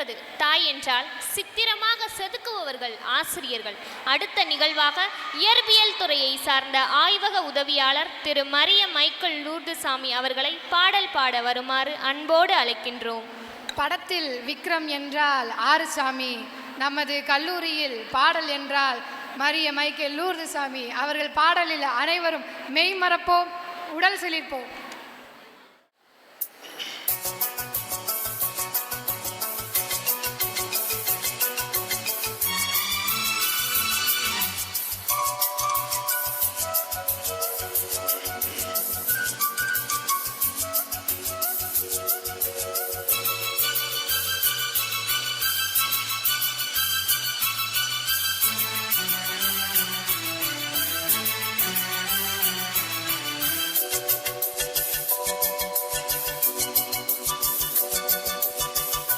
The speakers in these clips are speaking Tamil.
உள்ளது. தாய் என்றால் சித்திரமாக செதுக்குபவர்கள் ஆசிரியர்கள். அடுத்த நிகழ்வாக இயற்பியல் துறையை சார்ந்த ஆய்வக உதவியாளர் திரு மரிய மைக்கேல் லூர்துசாமி அவர்களை பாடல் பாட வருமாறு அன்போடு அழைக்கின்றோம். படத்தில் விக்ரம் என்றால் ஆறுசாமி, நமது கல்லூரியில் பாடல் என்றால் மரிய மைக்கேல் லூர்துசாமி அவர்கள் பாடலில் அனைவரும் மெய்மறப்போம், உடல் சிலிர்ப்போம்.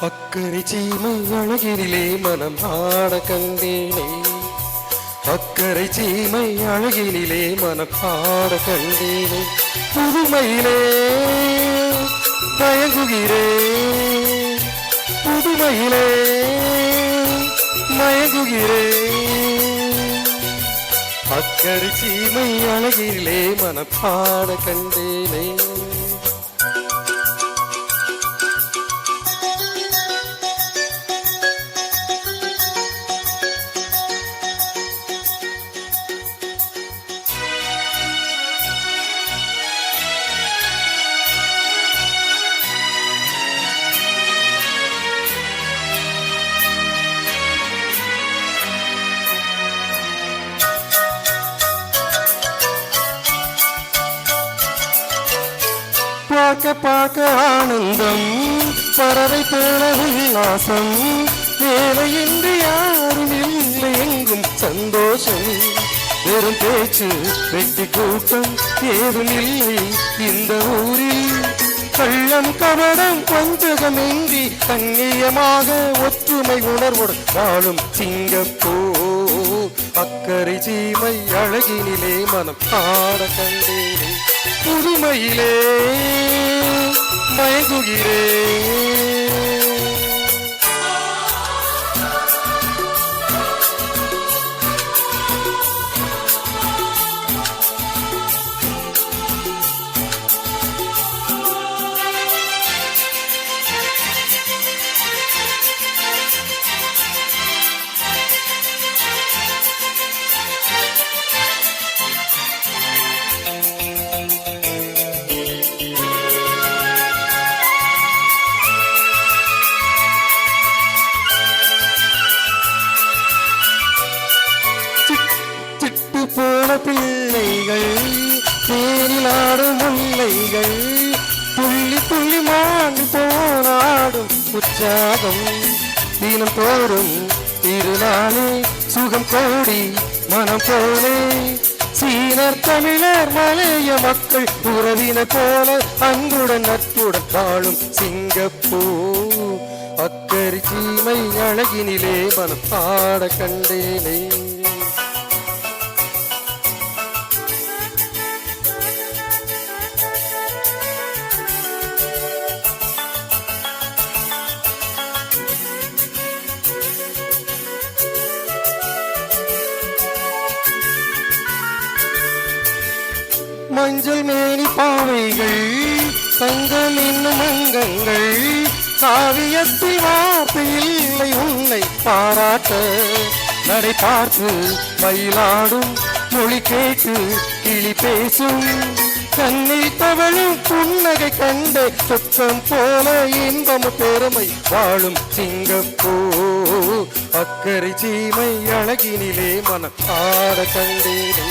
அக்கறை சீமை அழகினிலே மனம் ஆட கண்டேனே, அக்கறை சீமை அழகினிலே மனம் ஆட கண்டேனே, புதுமையிலே மயங்குகிறே, புதுமையிலே மயங்குகிறே, அக்கறை சீமை அழகினிலே மனம் ஆட கண்டேனே. பார்க்க பார்க்க ஆனந்தம், பறவை போல உல்லாசம், வேலையின்றி யாரும் இல்லை எங்கும் சந்தோஷம், வெறும் பேச்சு வெட்டி கூட்டம் ஏதும் இல்லை இந்த ஊரில், கள்ளம் கபடம் கொஞ்சகமின்றி கண்ணியமாக ஒற்றுமை உணர்வுடன் வாழும் சிங்கப்பூர். அக்கறை சீமை அழகினிலே மனம் ஆட கண்டேனே, புதுமையிலே மயங்குகிறே. பிள்ளைகள் தேனிலாடும் முல்லைகள், துள்ளி துள்ளி மாண்டு போராடும் உற்சாகம், தினம் தோறும் திருநாளே சுகம் கோடி மனம் போலே, சீனர் தமிழர் மலைய மக்கள் உறவினர் போல அன்புடன் நட்புடன் வாழும் சிங்கப்பூர். அக்கறை சீமை அழகினிலே மனம் பாட கண்டேனே. மஞ்சள் மேனி பாவைகள், தங்கம் என்னும் அங்கங்கள், காவியத்தில் வார்த்தை இல்லை உன்னை பாராட்ட, நடை பார்த்து மயிலாடும் மொழி கேட்டு கிளி பேசும், கண்ணில் தவழும் புன்னகை கண்டு சொச்சம் போல இன்பம் பெருமை வாழும் சிங்கப்பூர். அக்கறை சீமை அழகினிலே மனம் ஆட கண்டேனே,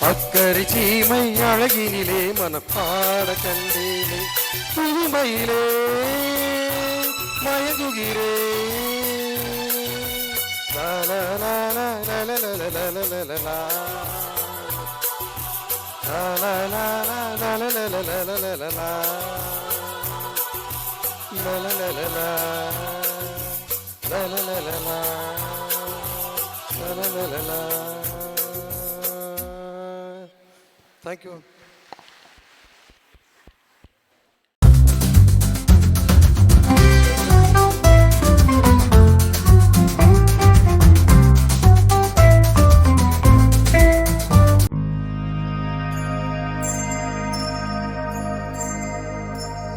அக்கறை சீமை அழகினிலே மனப்பாட கண்டேனே, புதுமையிலே மயங்குகிறே. Thank you.